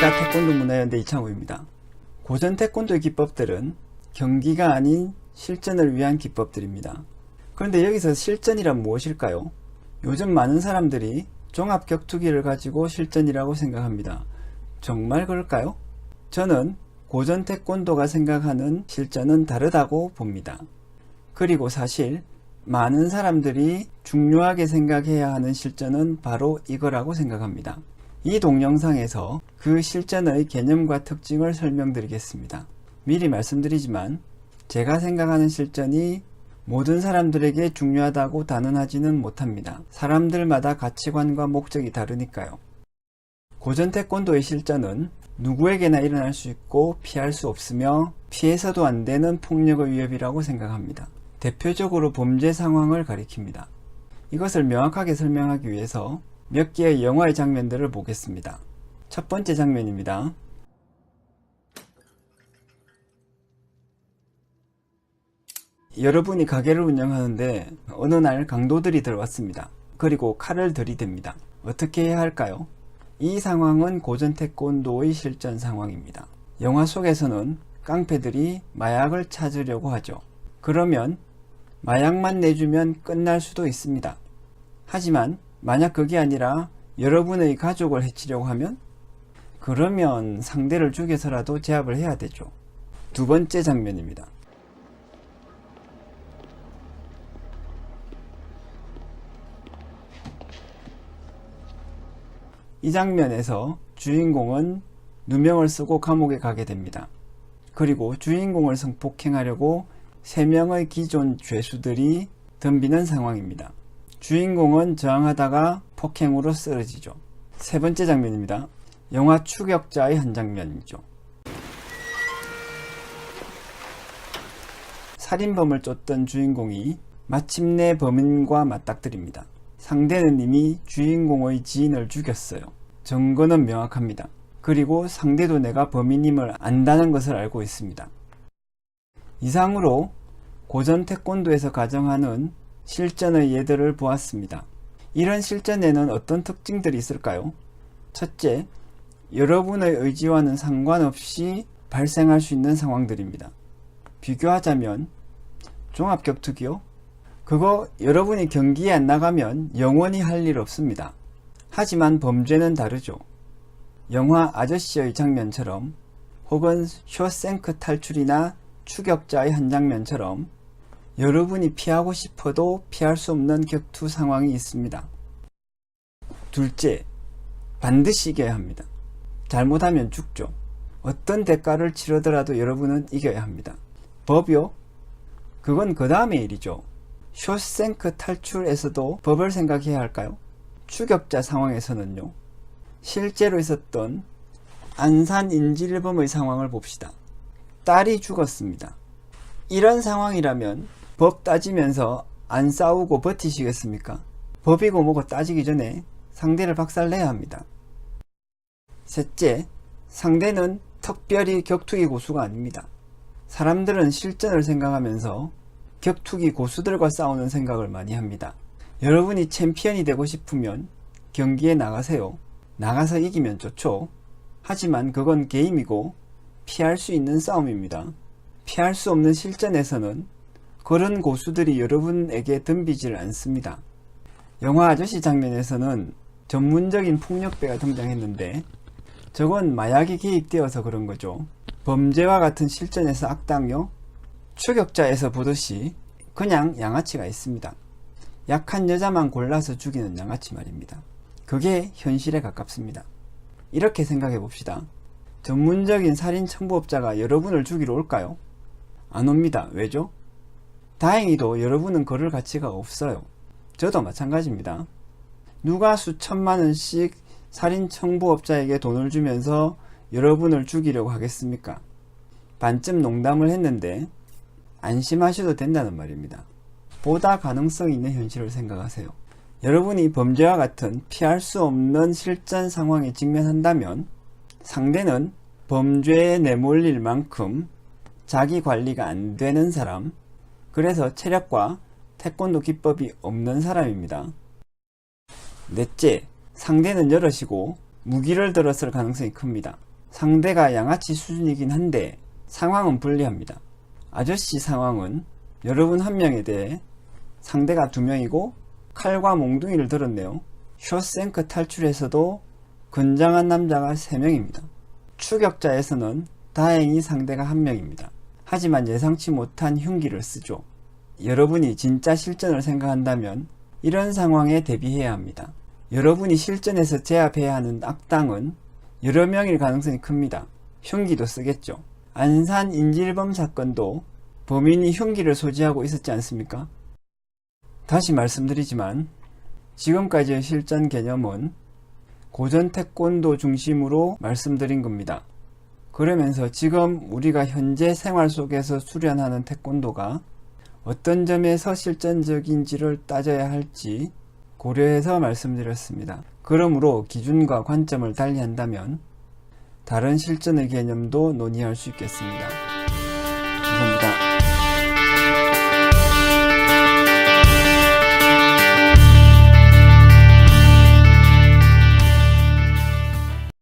안녕하십니까. 태권도 문화연대 이창호입니다. 고전 태권도의 기법들은 경기가 아닌 실전을 위한 기법들입니다. 그런데 여기서 실전이란 무엇일까요? 요즘 많은 사람들이 종합격투기를 가지고 실전이라고 생각합니다. 정말 그럴까요? 저는 고전 태권도가 생각하는 실전은 다르다고 봅니다. 그리고 사실 많은 사람들이 중요하게 생각해야 하는 실전은 바로 이거라고 생각합니다. 이 동영상에서 그 실전의 개념과 특징을 설명드리겠습니다. 미리 말씀드리지만 제가 생각하는 실전이 모든 사람들에게 중요하다고 단언하지는 못합니다. 사람들마다 가치관과 목적이 다르니까요. 고전 태권도의 실전은 누구에게나 일어날 수 있고 피할 수 없으며 피해서도 안 되는 폭력의 위협이라고 생각합니다. 대표적으로 범죄 상황을 가리킵니다. 이것을 명확하게 설명하기 위해서 몇 개의 영화의 장면들을 보겠습니다. 첫 번째 장면입니다. 여러분이 가게를 운영하는데 어느 날 강도들이 들어왔습니다. 그리고 칼을 들이댑니다. 어떻게 해야 할까요? 이 상황은 고전 태권도의 실전 상황입니다. 영화 속에서는 깡패들이 마약을 찾으려고 하죠. 그러면 마약만 내주면 끝날 수도 있습니다. 하지만 만약 그게 아니라 여러분의 가족을 해치려고 하면? 그러면 상대를 죽여서라도 제압을 해야 되죠. 두 번째 장면입니다. 이 장면에서 주인공은 누명을 쓰고 감옥에 가게 됩니다. 그리고 주인공을 성폭행하려고 3명의 기존 죄수들이 덤비는 상황입니다. 주인공은 저항하다가 폭행으로 쓰러지죠. 세 번째 장면입니다. 영화 추격자의 한 장면이죠. 살인범을 쫓던 주인공이 마침내 범인과 맞닥뜨립니다. 상대는 이미 주인공의 지인을 죽였어요. 증거는 명확합니다. 그리고 상대도 내가 범인임을 안다는 것을 알고 있습니다. 이상으로 고전 태권도에서 가정하는 실전의 예들을 보았습니다. 이런 실전에는 어떤 특징들이 있을까요? 첫째, 여러분의 의지와는 상관없이 발생할 수 있는 상황들입니다. 비교하자면 종합격투기요? 그거 여러분이 경기에 안 나가면 영원히 할 일 없습니다. 하지만 범죄는 다르죠. 영화 아저씨의 장면처럼 혹은 쇼생크 탈출이나 추격자의 한 장면처럼 여러분이 피하고 싶어도 피할 수 없는 격투 상황이 있습니다. 둘째, 반드시 이겨야 합니다. 잘못하면 죽죠. 어떤 대가를 치르더라도 여러분은 이겨야 합니다. 법이요? 그건 그 다음의 일이죠. 쇼생크 탈출에서도 법을 생각해야 할까요? 추격자 상황에서는요. 실제로 있었던 안산 인질범의 상황을 봅시다. 딸이 죽었습니다. 이런 상황이라면 법 따지면서 안 싸우고 버티시겠습니까? 법이고 뭐고 따지기 전에 상대를 박살내야 합니다. 셋째, 상대는 특별히 격투기 고수가 아닙니다. 사람들은 실전을 생각하면서 격투기 고수들과 싸우는 생각을 많이 합니다. 여러분이 챔피언이 되고 싶으면 경기에 나가세요. 나가서 이기면 좋죠. 하지만 그건 게임이고 피할 수 있는 싸움입니다. 피할 수 없는 실전에서는 그런 고수들이 여러분에게 덤비질 않습니다. 영화 아저씨 장면에서는 전문적인 폭력배가 등장했는데 저건 마약이 개입되어서 그런 거죠. 범죄와 같은 실전에서 악당요? 추격자에서 보듯이 그냥 양아치가 있습니다. 약한 여자만 골라서 죽이는 양아치 말입니다. 그게 현실에 가깝습니다. 이렇게 생각해 봅시다. 전문적인 살인 청부업자가 여러분을 죽이러 올까요? 안 옵니다. 왜죠? 다행히도 여러분은 그럴 가치가 없어요. 저도 마찬가지입니다. 누가 수천만 원씩 살인 청부업자에게 돈을 주면서 여러분을 죽이려고 하겠습니까? 반쯤 농담을 했는데 안심하셔도 된다는 말입니다. 보다 가능성이 있는 현실을 생각하세요. 여러분이 범죄와 같은 피할 수 없는 실전 상황에 직면한다면 상대는 범죄에 내몰릴 만큼 자기 관리가 안 되는 사람, 그래서 체력과 태권도 기법이 없는 사람입니다. 넷째, 상대는 여럿이고 무기를 들었을 가능성이 큽니다. 상대가 양아치 수준이긴 한데 상황은 불리합니다. 아저씨 상황은 여러분 한 명에 대해 상대가 2명이고 칼과 몽둥이를 들었네요. 쇼생크 탈출에서도 건장한 남자가 3명입니다. 추격자에서는 다행히 상대가 1명입니다. 하지만 예상치 못한 흉기를 쓰죠. 여러분이 진짜 실전을 생각한다면 이런 상황에 대비해야 합니다. 여러분이 실전에서 제압해야 하는 악당은 여러 명일 가능성이 큽니다. 흉기도 쓰겠죠. 안산 인질범 사건도 범인이 흉기를 소지하고 있었지 않습니까? 다시 말씀드리지만 지금까지의 실전 개념은 고전 태권도 중심으로 말씀드린 겁니다. 그러면서 지금 우리가 현재 생활 속에서 수련하는 태권도가 어떤 점에서 실전적인지를 따져야 할지 고려해서 말씀드렸습니다. 그러므로 기준과 관점을 달리한다면 다른 실전의 개념도 논의할 수 있겠습니다. 감사합니다.